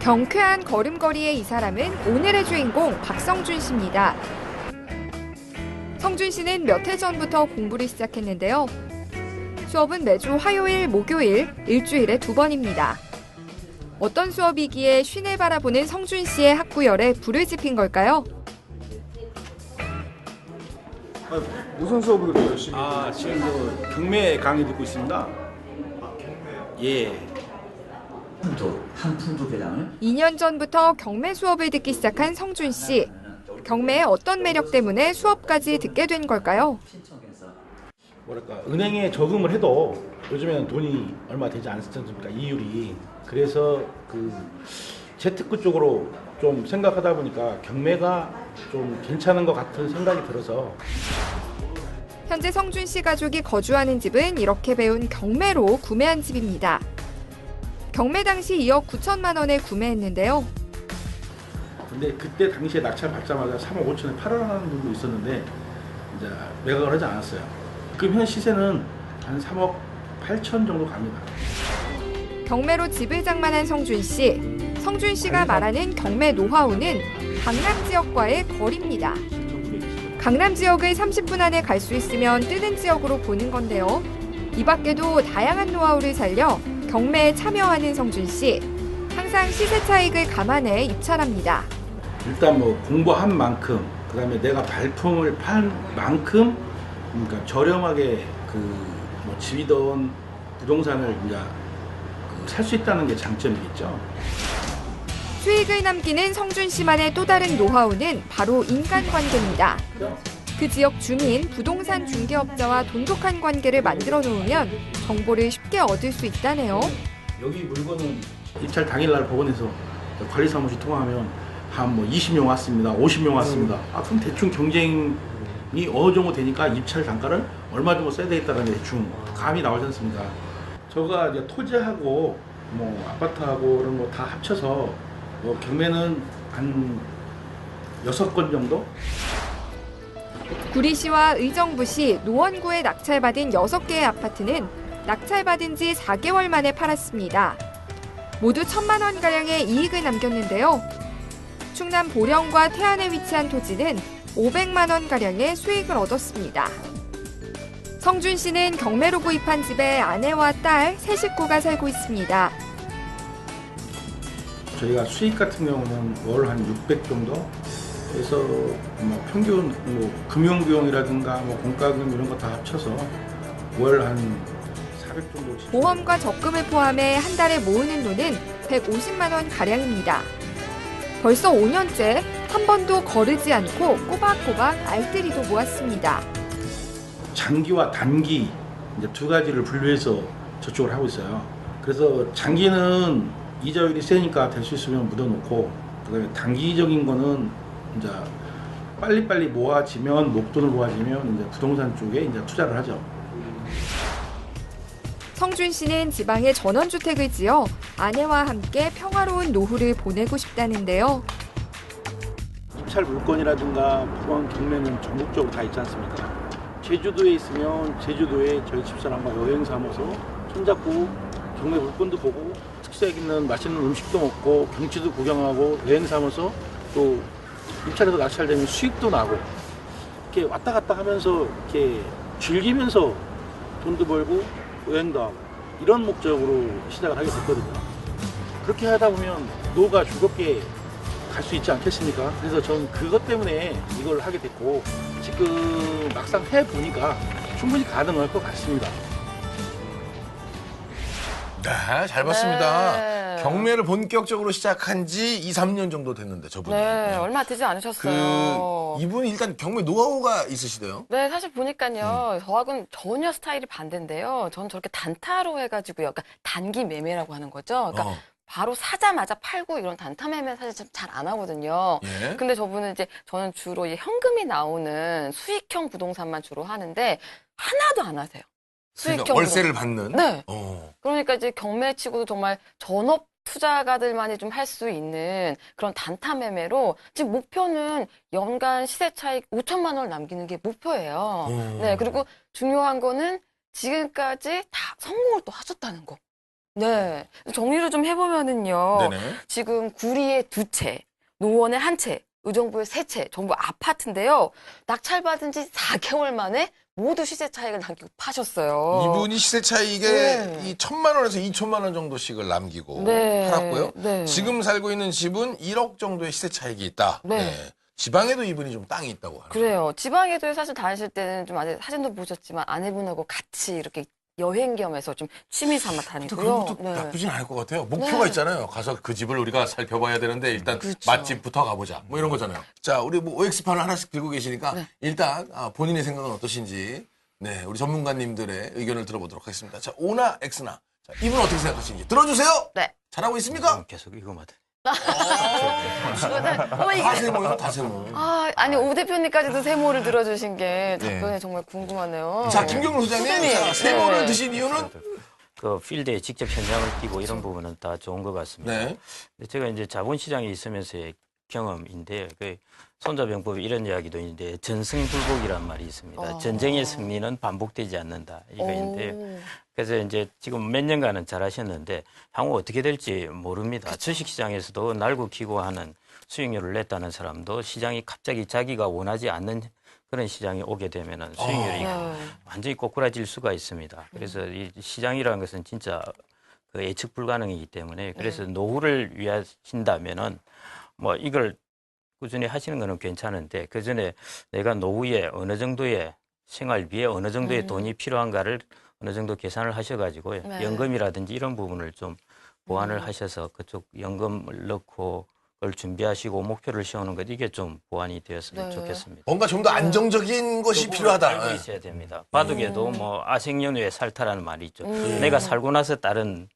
경쾌한 걸음걸이의 이 사람은 오늘의 주인공 박성준 씨입니다. 성준 씨는 몇 해 전부터 공부를 시작했는데요. 수업은 매주 화요일, 목요일, 일주일에 2번입니다. 어떤 수업이기에 쉰을 바라보는 성준 씨의 학구열에 불을 지핀 걸까요? 무슨 수업을 그렇게 열심히? 지금 경매 강의 듣고 있습니다. 예. 한 푼도 배당을? 2년 전부터 경매 수업을 듣기 시작한 성준 씨. 경매의 어떤 매력 때문에 수업까지 듣게 된 걸까요? 뭐랄까 은행에 저금을 해도 요즘에는 돈이 얼마 되지 않지 않습니까? 이율이. 그래서 그 재테크 쪽으로 좀 생각하다 보니까 경매가 좀 괜찮은 것 같은 생각이 들어서. 현재 성준 씨 가족이 거주하는 집은 이렇게 배운 경매로 구매한 집입니다. 경매 당시 2억 9천만 원에 구매했는데요. 근데 그때 당시에 낙찰 받자마자 3억 5천에 팔아라는 분도 있었는데 이제 매각을 하지 않았어요. 지금 현 시세는 한 3억 8천 정도 갑니다. 경매로 집을 장만한 성준 씨. 성준 씨가 말하는 경매 노하우는 강남 지역과의 거리입니다. 강남 지역을 30분 안에 갈 수 있으면 뜨는 지역으로 보는 건데요. 이 밖에도 다양한 노하우를 살려 경매에 참여하는 성준 씨. 항상 시세 차익을 감안해 입찰합니다. 일단 뭐 공부한 만큼, 그다음에 내가 발품을 판 만큼, 그러니까 저렴하게 뭐 집이든 부동산을 이제 살 수 있다는 게 장점이겠죠. 수익을 남기는 성준 씨만의 또 다른 노하우는 바로 인간관계입니다. 그 지역 주민, 부동산 중개업자와 돈독한 관계를 만들어 놓으면 정보를 쉽게 얻을 수 있다네요. 여기 물건은 입찰 당일날 법원에서 관리사무실 통화하면 한 뭐 20명 왔습니다, 50명 왔습니다. 그럼 대충 경쟁이 어느 정도 되니까 입찰 단가를 얼마 정도 써야 되겠다는 게 대충 감이 나오지 않습니까? 저가 이제 토지하고 뭐 아파트하고 이런 거 다 합쳐서 뭐 경매는 한 6건 정도? 구리시와 의정부시, 노원구에 낙찰받은 6개의 아파트는 낙찰받은 지 4개월 만에 팔았습니다. 모두 1,000만 원가량의 이익을 남겼는데요. 충남 보령과 태안에 위치한 토지는 500만 원가량의 수익을 얻었습니다. 성준 씨는 경매로 구입한 집에 아내와 딸, 세 식구가 살고 있습니다. 저희가 수익 같은 경우는 월 한 600 정도 해서 뭐 평균 뭐 금융 비용이라든가 뭐 공과금 이런 거 다 합쳐서 월 한 400 정도. 보험과 적금을 포함해 한 달에 모으는 돈은 150만 원 가량입니다. 벌써 5년째 한 번도 거르지 않고 꼬박꼬박 알뜰이도 모았습니다. 장기와 단기 이제 두 가지를 분류해서 저축을 하고 있어요. 그래서 장기는 이자율이 세니까 될 수 있으면 묻어놓고, 그다음에 단기적인 거는 이제 빨리빨리 모아지면, 목돈을 모아지면 이제 부동산 쪽에 이제 투자를 하죠. 성준 씨는 지방에 전원주택을 지어 아내와 함께 평화로운 노후를 보내고 싶다는데요. 입찰 물건이라든가 포항 경매는 전국적으로 다 있지 않습니까? 제주도에 있으면 제주도에 저희 집사람과 여행 삼아서 손잡고 경매 물건도 보고 특색 있는 맛있는 음식도 먹고 경치도 구경하고 여행 삼아서 또 입찰에서 낙찰되면 수익도 나고 이렇게 왔다 갔다 하면서 이렇게 즐기면서 돈도 벌고 여행도 하고 이런 목적으로 시작을 하게 됐거든요. 그렇게 하다 보면 노후가 즐겁게 갈 수 있지 않겠습니까? 그래서 저는 그것 때문에 이걸 하게 됐고 지금 막상 해보니까 충분히 가능할 것 같습니다. 네, 잘 봤습니다. 네. 경매를 본격적으로 시작한 지 2, 3년 정도 됐는데, 저분이. 네, 얼마 되지 않으셨어요. 이분이 일단 경매 노하우가 있으시대요? 네, 사실 보니까요, 저하고는 전혀 스타일이 반대인데요. 저는 저렇게 단타로 해가지고 약간 단기 매매라고 하는 거죠. 그러니까 바로 사자마자 팔고 이런 단타 매매 사실 잘 안 하거든요. 예? 근데 저분은 이제 저는 주로 이 현금이 나오는 수익형 부동산만 주로 하는데 하나도 안 하세요. 그러니까 월세를 받는? 네. 그러니까 이제 경매치고도 정말 전업 투자가들만이 좀 할 수 있는 그런 단타 매매로 지금 목표는 연간 시세 차익 5천만 원을 남기는 게 목표예요. 네. 그리고 중요한 거는 지금까지 다 성공을 또 하셨다는 거. 네. 정리를 좀 해보면은요. 네네. 지금 구리에 2채, 노원에 1채, 의정부에 3채, 전부 아파트인데요. 낙찰받은 지 4개월 만에 모두 시세 차익을 남기고 파셨어요. 이분이 시세 차익에 네. 이 1,000만 원에서 2천만 원 정도씩을 남기고 네. 팔았고요. 네. 지금 살고 있는 집은 1억 정도의 시세 차익이 있다. 네. 지방에도 이분이 좀 땅이 있다고 하네요. 그래요. 지방에도 사실 다니실 때는 좀 아직 사진도 보셨지만 아내분하고 같이 이렇게 여행 겸해서 좀 취미 삼아 근데 다니고요. 그런 것도 네. 나쁘진 않을 것 같아요. 목표가 네. 있잖아요. 가서 그 집을 우리가 살펴봐야 되는데 일단 그렇죠. 맛집부터 가보자. 뭐 이런 거잖아요. 자, 우리 뭐 OX판을 하나씩 들고 계시니까 네. 일단 본인의 생각은 어떠신지 네, 우리 전문가님들의 의견을 들어보도록 하겠습니다. 자, O나 X나 자, 이분 어떻게 생각하시는지 들어주세요. 네. 잘하고 있습니까? 계속 이거만. 이게 다세모요, 다세모. 아니 오 대표님까지도 세모를 들어주신 게 답변이 정말 궁금하네요. 자, 김경로 소장님, 소장님. 자, 세모를 네. 드신 이유는 그 필드에 직접 현장을 뛰고 이런 부분은 다 좋은 것 같습니다. 네. 근데 제가 이제 자본시장에 있으면서의 경험인데 그 손자병법 이런 이야기도 있는데 전승불복이란 말이 있습니다. 전쟁의 승리는 반복되지 않는다 이거인데 그래서 이제 지금 몇 년간은 잘하셨는데 향후 어떻게 될지 모릅니다. 주식시장에서도 날고 기고 하는 수익률을 냈다는 사람도 시장이 갑자기 자기가 원하지 않는 그런 시장이 오게 되면은 수익률이 완전히 꼬꾸라질 수가 있습니다. 그래서 이 시장이라는 것은 진짜 그 예측 불가능이기 때문에 그래서 노후를 위하신다면은 뭐 이걸 꾸준히 하시는 거는 괜찮은데 그 전에 내가 노후에 어느 정도의 생활비에 어느 정도의 돈이 필요한가를 어느 정도 계산을 하셔가지고요. 네. 연금이라든지 이런 부분을 좀 보완을 하셔서 그쪽 연금을 넣고 그걸 준비하시고 목표를 세우는 것 이게 좀 보완이 되었으면 네. 좋겠습니다. 뭔가 좀 더 안정적인 것이 알고 필요하다. 있어야 됩니다. 바둑에도 뭐 아생연후에 살타라는 말이 있죠. 내가 살고 나서 다른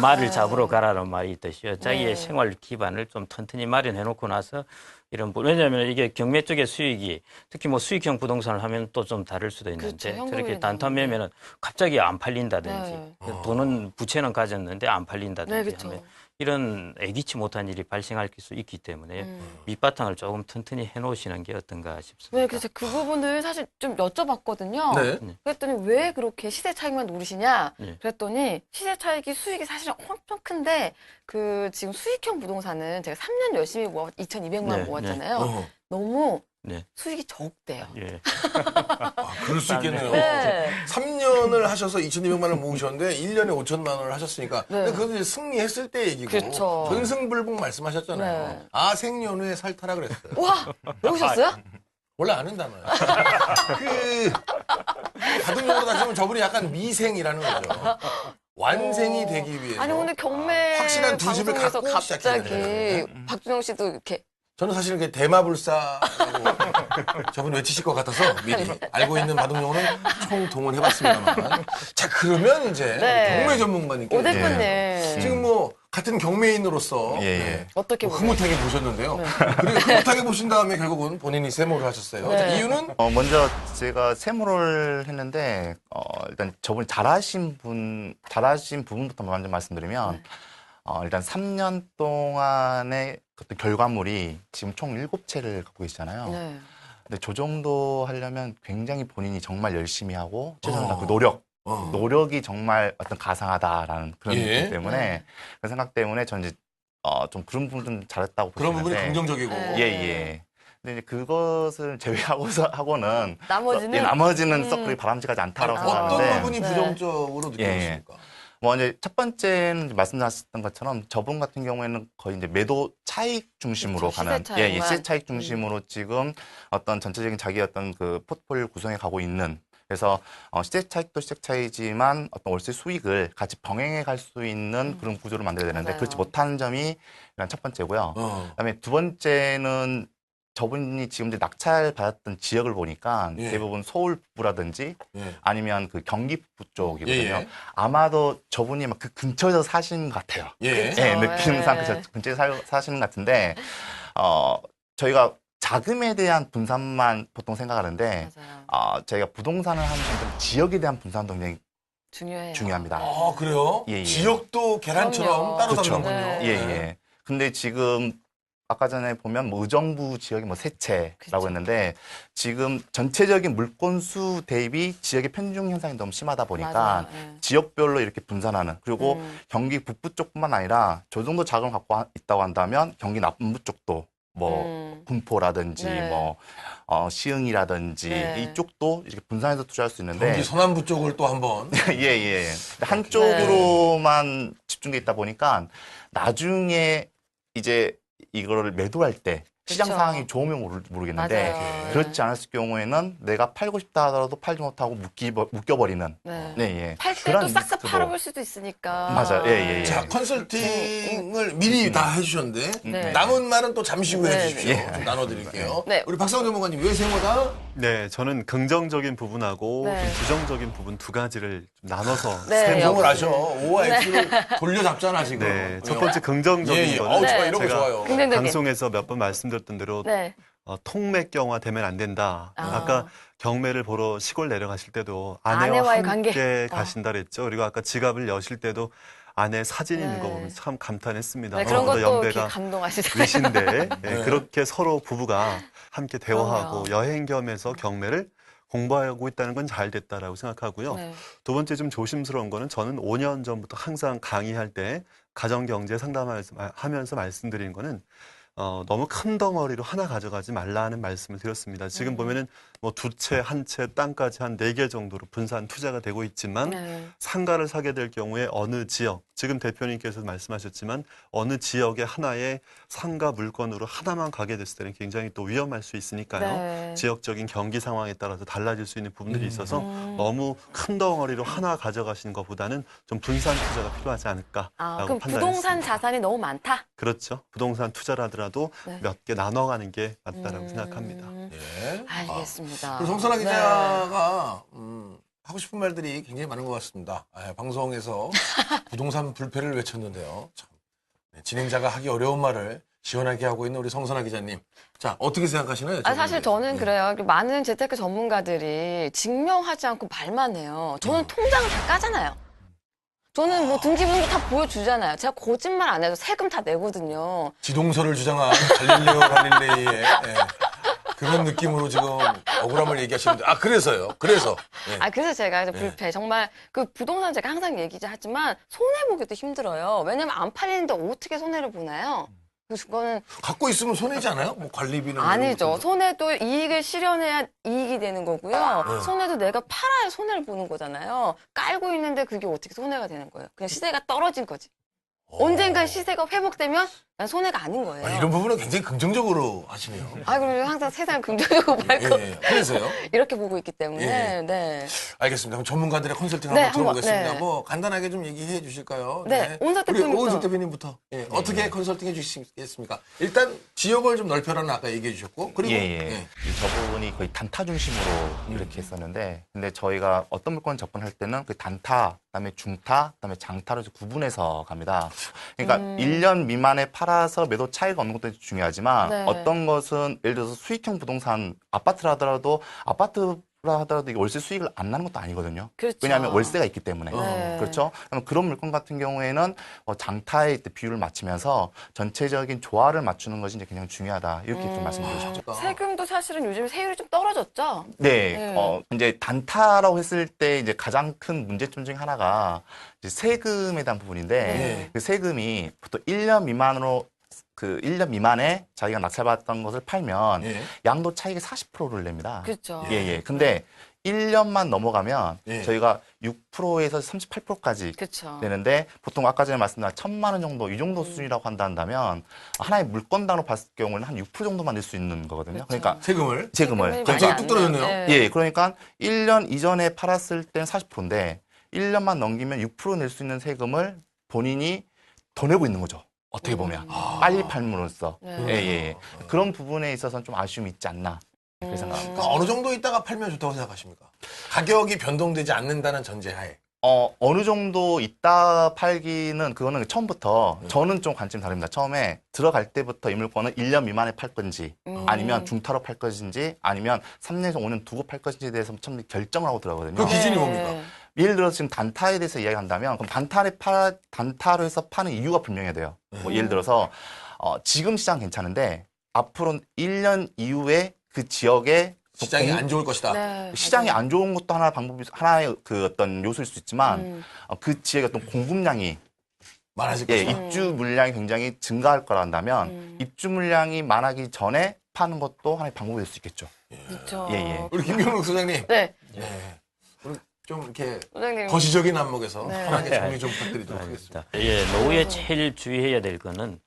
말을 잡으러 가라는 말이 있듯이요. 자기의 네. 생활 기반을 좀 튼튼히 마련해 놓고 나서 이런 왜냐하면 이게 경매 쪽의 수익이 특히 뭐 수익형 부동산을 하면 또 좀 다를 수도 있는데 그렇죠. 현금이 저렇게 단타 매매는 갑자기 안 팔린다든지 네. 돈은 부채는 가졌는데 안 팔린다든지 네, 그렇죠. 하면 이런 예기치 못한 일이 발생할 수 있기 때문에 밑바탕을 조금 튼튼히 해놓으시는 게 어떤가 싶습니다. 네, 그래서 그 부분을 사실 좀 여쭤봤거든요. 네. 그랬더니 왜 그렇게 시세 차익만 노리시냐? 네. 그랬더니 시세 차익이 수익이 사실은 엄청 큰데 그 지금 수익형 부동산은 제가 3년 열심히 모아 2,200만 원 네, 모았잖아요. 어. 너무 네. 수익이 적대요. 예. 그럴 수 있겠네요. 네. 3년을 하셔서 2,200만 원을 모으셨는데 1년에 5천만 원을 하셨으니까 네. 근데 그건 이제 승리했을 때 얘기고 그렇죠. 전승불복 말씀하셨잖아요. 네. 아생연후에 살타라 그랬어요. 와, 외우셨어요? 원래 아는 단어예요. 그 바둑용어로 따지면 저분이 약간 미생이라는 거죠. 완생이 되기 위해서 아니 오늘 경매 확실한 두 집을 방송에서 갖고 시작해야 갑자기 되는 박준영 씨도 이렇게 저는 사실 이렇게 대마불사라고 저분 외치실 것 같아서 미리 알고 있는 바둑용어는 총동원해봤습니다만. 자, 그러면 이제 네. 경매 전문가님께 오 대표님 지금 뭐 같은 경매인으로서 네. 어떻게 보세요? 흐뭇하게 보셨는데요. 그리고 흐뭇하게 보신 다음에 결국은 본인이 세모를 하셨어요. 네. 자, 이유는 먼저 제가 세무를 했는데, 일단 저번에 잘하신 부분부터 먼저 말씀드리면, 일단 3년 동안의 어떤 결과물이 지금 총 7채를 갖고 계시잖아요. 네. 근데 저 정도 하려면 굉장히 본인이 정말 열심히 하고, 최선을 다하고 어. 노력이 정말 어떤 가상하다라는 그런 예. 느낌 때문에, 그 생각 때문에 저는 이제, 좀 그런 부분 좀 잘했다고 그런 부분이 보시는데. 긍정적이고 네. 예, 예. 근데 이제 그것을 하고는 나머지는 썩 그리 바람직하지 않다라고 어떤 생각하는데 부분이 네. 부정적으로 느껴졌습니까? 뭐 이제 첫 번째는 말씀하셨던 것처럼 저분 같은 경우에는 거의 이제 매도 차익 중심으로 그렇죠. 가는 시세 차익만. 시세 차익 중심으로 지금 어떤 전체적인 자기 어떤 그 포트폴리오 구성해 가고 있는 그래서 시세 차익도 시세 차익이지만 어떤 월세 수익을 같이 병행해 갈 수 있는 그런 구조를 만들어야 되는데 맞아요. 그렇지 못하는 점이 일단 첫 번째고요. 그다음에 두 번째는 저분이 지금 이제 낙찰 받았던 지역을 보니까 예. 대부분 서울부라든지 예. 아니면 그 경기부 쪽이거든요. 예, 예. 아마도 저분이 막 그 근처에서 사시는 것 같아요. 예. 그쵸. 예, 느낌상 예. 그 근처에 사시는 것 같은데, 저희가 자금에 대한 분산만 보통 생각하는데, 맞아요. 저희가 부동산을 하는 분들은 지역에 대한 분산도 굉장히 중요해요. 중요합니다. 아, 그래요? 예, 예. 지역도 계란처럼 그럼요. 따로 그렇죠. 다르군요. 네. 예, 예. 근데 지금 아까 전에 보면 뭐 의정부 지역이 뭐 세 채라고 그렇죠. 했는데 지금 전체적인 물건 수 대비 지역의 편중 현상이 너무 심하다 보니까 맞아요. 예. 지역별로 이렇게 분산하는 그리고 음. 경기 북부 쪽뿐만 아니라 저 정도 자금을 갖고 있다고 한다면 경기 남부 쪽도 뭐 군포라든지 네. 뭐 시흥이라든지 네. 이쪽도 이렇게 분산해서 투자할 수 있는데 경기 서남부 쪽을 또 한번 예. 한쪽으로만 집중돼 있다 보니까 나중에 이제 이거를 매도할 때 시장 그쵸. 상황이 좋으면 모르겠는데 맞아요. 그렇지 않았을 경우에는 내가 팔고 싶다 하더라도 팔지 못하고 묶여버리는 네. 예. 팔 때 그런 또 싹 다 리스크도- 팔아볼 수도 있으니까. 맞아요. 예. 자, 컨설팅을 미리 다 해주셨는데 네. 남은 말은 또 잠시 후에 네, 해주십시오. 네. 좀 나눠드릴게요. 네. 우리 박상훈 전문가님 외생어다 네, 저는 긍정적인 부분하고 네. 좀 부정적인 부분 두 가지를 좀 나눠서 네, 세 정을 역시. 아셔. O와 X를 돌려잡잖아 지금. 네, 첫 번째 긍정적인 예. 거는 어우, 좋아. 네. 이런 거 제가 좋아요. 긍정적인. 방송에서 몇 번 말씀드렸던 대로 네. 통맥경화 되면 안 된다. 아까 경매를 보러 시골 내려가실 때도 아내와 아내와의 함께 관계. 가신다 그랬죠. 그리고 아까 지갑을 여실 때도 아내 사진 있는 거 네. 보면 참 감탄했습니다. 네, 그런 저보다 것도 이렇게 연배가 감동하시잖아요. 위신데 네. 그렇게 서로 부부가 함께 대화하고 그럼요. 여행 겸해서 경매를 공부하고 있다는 건 잘 됐다라고 생각하고요. 네. 두 번째 좀 조심스러운 거는 저는 5년 전부터 항상 강의할 때 가정경제 상담하면서 말씀드린 거는 너무 큰 덩어리로 하나 가져가지 말라는 말씀을 드렸습니다. 지금 보면은 뭐 두 채, 한 채, 땅까지 한 4개 정도로 분산 투자가 되고 있지만 네. 상가를 사게 될 경우에 어느 지역, 지금 대표님께서 말씀하셨지만 어느 지역의 하나의 상가 물건으로 하나만 가게 됐을 때는 굉장히 또 위험할 수 있으니까요. 네. 지역적인 경기 상황에 따라서 달라질 수 있는 부분들이 있어서 음. 너무 큰 덩어리로 하나 가져가시는 것보다는 좀 분산 투자가 필요하지 않을까라고 그럼 판단했습니다. 부동산 자산이 너무 많다? 그렇죠. 부동산 투자라더라도 네. 몇 개 나눠가는 게 맞다라고 생각합니다. 예. 알겠습니다. 그리고 성선아 네. 기자가 하고 싶은 말들이 굉장히 많은 것 같습니다. 방송에서 부동산 불패를 외쳤는데요. 참, 진행자가 하기 어려운 말을 시원하게 하고 있는 우리 성선아 기자님. 자, 어떻게 생각하시나요? 사실 저는 그래요. 많은 재테크 전문가들이 증명하지 않고 말만 해요. 저는 통장을 다 까잖아요. 저는 뭐 등기 부분 다 보여주잖아요. 제가 거짓말 안 해도 세금 다 내거든요. 지동설을 주장한 갈릴레오 갈릴레이의 그런 느낌으로 지금 억울함을 얘기하시는데 그래서요. 그래서 그래서 제가 이제 불패 정말 그 부동산 제가 항상 얘기하지만 손해 보기도 힘들어요. 왜냐면 안 팔리는데 어떻게 손해를 보나요? 그거는 갖고 있으면 손해지 않아요? 뭐 관리비는 아니죠. 손해도 이익을 실현해야 이익이 되는 거고요. 네. 손해도 내가 팔아야 손해를 보는 거잖아요. 깔고 있는데 그게 어떻게 손해가 되는 거예요? 그냥 시세가 떨어진 거지. 언젠가 시세가 회복되면 난 손해가 아닌 거예요. 이런 부분은 굉장히 긍정적으로 하시네요. 그리고 항상 세상 긍정적으로 말고 그래서요. 이렇게 보고 있기 때문에 네. 알겠습니다. 그럼 전문가들의 컨설팅 네, 한번 들어보겠습니다. 한번, 네. 뭐 간단하게 좀 얘기해 주실까요? 네, 오은석 우리 대표님부터. 오은석 대표님부터 어떻게 컨설팅 해주시겠습니까? 일단 지역을 좀 넓혀라는 아까 얘기해 주셨고 그리고 저분이 거의 단타 중심으로 이렇게 했었는데 근데 저희가 어떤 물건 접근할 때는 그 단타, 그다음에 중타, 그다음에 장타로 구분해서 갑니다. 그러니까 1년 미만에 팔아서 매도 차이가 없는 것도 중요하지만 네. 어떤 것은 예를 들어서 수익형 부동산 아파트라 하더라도 이게 월세 수익을 안 나는 것도 아니거든요. 그렇죠. 왜냐하면 월세가 있기 때문에. 네. 그렇죠. 그런 물건 같은 경우에는 장타의 비율을 맞추면서 전체적인 조화를 맞추는 것이 이제 굉장히 중요하다. 이렇게 좀 말씀드리고 싶죠. 세금도 사실은 요즘 세율이 좀 떨어졌죠? 네, 이제 단타라고 했을 때 이제 가장 큰 문제점 중에 하나가 이제 세금에 대한 부분인데 그 세금이 보통 1년 미만으로 1년 미만에 자기가 낙찰받았던 것을 팔면 양도 차익의 40%를 냅니다. 그렇죠. 근데 1년만 넘어가면 저희가 6%에서 38%까지 그렇죠. 되는데 보통 아까 전에 말씀드린 1,000만 원 정도 이 정도 수준이라고 한다면 하나의 물건당으로 봤을 경우는 한 6% 정도만 낼 수 있는 거거든요. 그렇죠. 그러니까 세금을 그러니까 뚝 떨어졌네요. 그러니까 1년 이전에 팔았을 때는 40%인데 1년만 넘기면 6% 낼 수 있는 세금을 본인이 더 내고 있는 거죠. 어떻게 보면 빨리 팔므로써 그런 부분에 있어서는 좀 아쉬움이 있지 않나 그렇게 생각합니다. 그러니까 어느 정도 있다가 팔면 좋다고 생각하십니까? 가격이 변동되지 않는다는 전제하에. 어느 정도 있다 팔기는 그거는 처음부터 저는 좀 관점이 다릅니다. 처음에 들어갈 때부터 이 물건은 1년 미만에 팔 건지 아니면 중타로 팔 것인지 아니면 3년에서 5년 두고 팔 것인지에 대해서 처음 결정을 하고 들어가거든요. 그 기준이 뭡니까? 예를 들어서 지금 단타에 대해서 이야기한다면 그럼 단타로 해서 파는 이유가 분명해야 돼요. 뭐 예를 들어서 지금 시장 괜찮은데 앞으로 1년 이후에 그 지역에 시장이 안 좋을 것이다. 네, 시장이 맞아요. 안 좋은 것도 하나의 그 어떤 요소일 수 있지만 그 지역의 어떤 공급량이 많아질 예, 것이다. 입주 물량이 굉장히 증가할 거란다면 입주 물량이 많아지기 전에 파는 것도 하나의 방법이 될 수 있겠죠. 그렇죠. 예, 예. 우리 김경록 소장님. 네, 네. 우리 좀 이렇게 소장님. 거시적인 안목에서 네. 편하게 정리 좀 부탁드리도록 하겠습니다. 예, 노후에 제일 주의해야 될 거는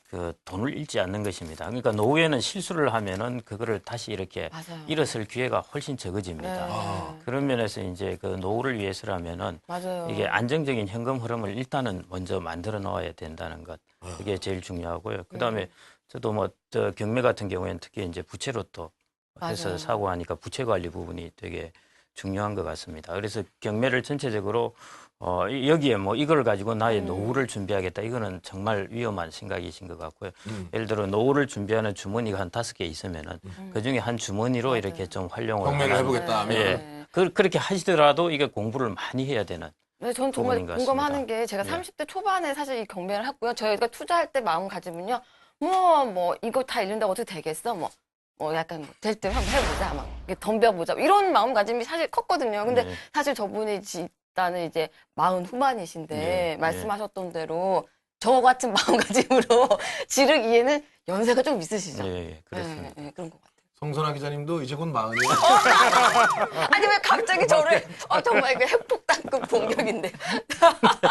그 돈을 잃지 않는 것입니다. 그러니까 노후에는 실수를 하면은 그거를 다시 이렇게 맞아요. 일어설 기회가 훨씬 적어집니다. 네. 그런 면에서 이제 그 노후를 위해서라면은 맞아요. 이게 안정적인 현금 흐름을 일단은 먼저 만들어 놓아야 된다는 것. 그게 제일 중요하고요. 그다음에 저도 뭐 저 경매 같은 경우에는 특히 이제 부채로 또 해서 맞아요. 사고 하니까 부채 관리 부분이 되게 중요한 것 같습니다. 그래서 경매를 전체적으로 여기에 뭐 이걸 가지고 나의 노후를 준비하겠다. 이거는 정말 위험한 생각이신 것 같고요. 예를 들어 노후를 준비하는 주머니가 한 5개 있으면은 그 중에 한 주머니로 맞아요. 이렇게 좀 활용을 경매를 하는, 해보겠다 하면 예. 그렇게 하시더라도 이게 공부를 많이 해야 되는. 네, 전 정말 부분인 것 같습니다. 공감하는 게 제가 예. 30대 초반에 사실 이 경매를 했고요. 저희가 투자할 때 마음가짐은요. 뭐 이거 다 잃는다고 어떻게 되겠어? 뭐 약간 될 때 한번 해보자. 막 이렇게 덤벼보자. 이런 마음가짐이 사실 컸거든요. 근데 네. 사실 저분이 일단은 이제 40 후반이신데 네, 말씀하셨던 대로 저 같은 마음가짐으로 지르기에는 연세가 좀 있으시죠? 예, 그렇습니다. 네, 그런 것 같아요. 성선아 기자님도 이제 곧 40이에요. 아니 왜 갑자기 저를 정말 이거 핵폭탄급 공격인데.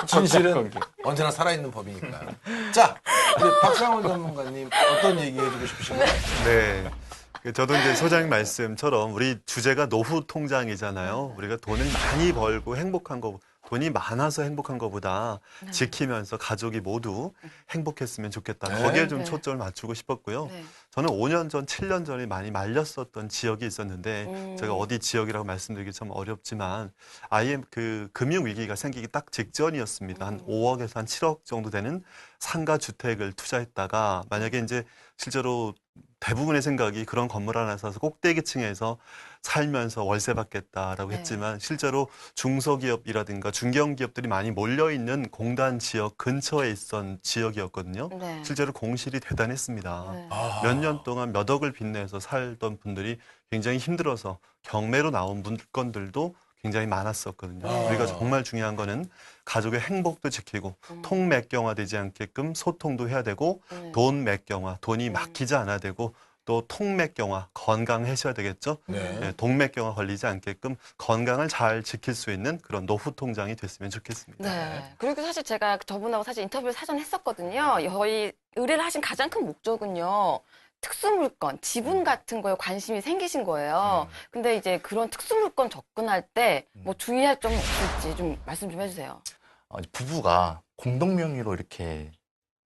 진실은 언제나 살아있는 법이니까. 자, 우리 박상원 전문가님 어떤 얘기 해주고 싶으신가요? 네. 저도 이제 소장님 말씀처럼 우리 주제가 노후 통장이잖아요. 우리가 돈을 많이 벌고 행복한 거, 돈이 많아서 행복한 것보다 지키면서 가족이 모두 행복했으면 좋겠다. 네. 거기에 좀 네. 초점을 맞추고 싶었고요. 네. 저는 5년 전, 7년 전에 많이 말렸었던 지역이 있었는데 제가 어디 지역이라고 말씀드리기 참 어렵지만 그 금융 위기가 생기기 딱 직전이었습니다. 한 5억에서 한 7억 정도 되는 상가 주택을 투자했다가 만약에 이제 실제로 대부분의 생각이 그런 건물 하나 사서 꼭대기층에서 살면서 월세 받겠다라고 네. 했지만 실제로 중소기업이라든가 중견기업들이 많이 몰려있는 공단 지역 근처에 있던 지역이었거든요. 네. 실제로 공실이 대단했습니다. 네. 아, 몇 년 동안 몇 억을 빚내서 살던 분들이 굉장히 힘들어서 경매로 나온 물건들도 굉장히 많았었거든요. 아. 우리가 정말 중요한 거는 가족의 행복도 지키고 통맥경화되지 않게끔 소통도 해야 되고 네. 돈 맥경화, 돈이 막히지 않아야 되고 또 통맥경화, 건강하셔야 되겠죠. 네. 네, 동맥경화 걸리지 않게끔 건강을 잘 지킬 수 있는 그런 노후 통장이 됐으면 좋겠습니다. 네. 그리고 사실 제가 저분하고 사실 인터뷰를 사전 했었거든요. 저희 의뢰를 하신 가장 큰 목적은요. 특수물건, 지분 같은 거에 관심이 생기신 거예요. 근데 이제 그런 특수물건 접근할 때 뭐 주의할 점은 없을지 좀 말씀 좀 해주세요. 부부가 공동 명의로 이렇게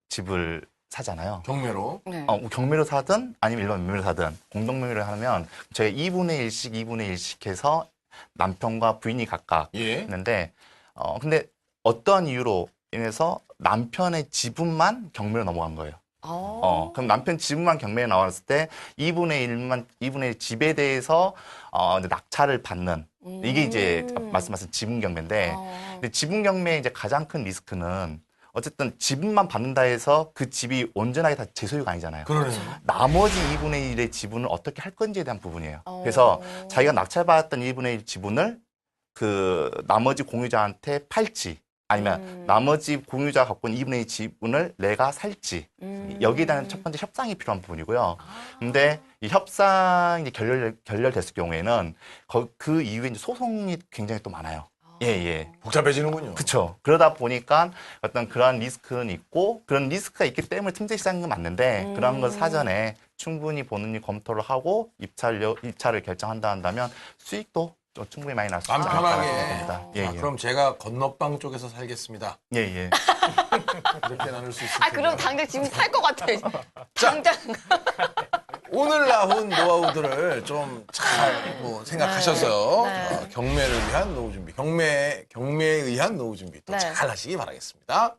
집을 사잖아요. 경매로. 네. 경매로 사든 아니면 일반 매매로 사든 공동 명의로 하면 저희 2분의 1씩 2분의 1씩 해서 남편과 부인이 각각 예. 있는데 근데 어떠한 이유로 인해서 남편의 지분만 경매로 넘어간 거예요. 그럼 남편 지분만 경매에 나왔을 때 2분의 1 집에 대해서 이제 낙찰을 받는 이게 이제 말씀하신 지분 경매인데 근데 지분 경매의 이제 가장 큰 리스크는 어쨌든 지분만 받는다 해서 그 집이 온전하게 다 제 소유가 아니잖아요. 그러네요. 나머지 2분의 1의 지분을 어떻게 할 건지에 대한 부분이에요. 그래서 자기가 낙찰받았던 2분의 1 지분을 그 나머지 공유자한테 팔지 아니면 나머지 공유자가 갖고 있는 2분의 1 지분을 내가 살지 여기에 대한 첫 번째 협상이 필요한 부분이고요. 근데 이 협상이 결렬됐을 경우에는 그 이후에 이제 소송이 굉장히 또 많아요. 예. 복잡해지는군요. 그렇죠. 그러다 보니까 어떤 그러한 리스크는 있고 그런 리스크가 있기 때문에 틈새 시장인 건 맞는데 그런 걸 사전에 충분히 본인이 검토를 하고 입찰을 결정한다 한다면 수익도 좀 충분히 많이 날 수 있지 않을까 간편하게. 생각합니다. 자, 그럼 제가 건너방 쪽에서 살겠습니다. 예. 이렇게 나눌 수 있을 텐데. 그럼 당장 지금 살 것 같아요. 당장. 오늘 나온 노하우들을 좀 잘 뭐 생각하셔서 네. 경매를 위한 노후 준비, 경매에 의한 노후 준비 또 네. 잘 하시기 바라겠습니다.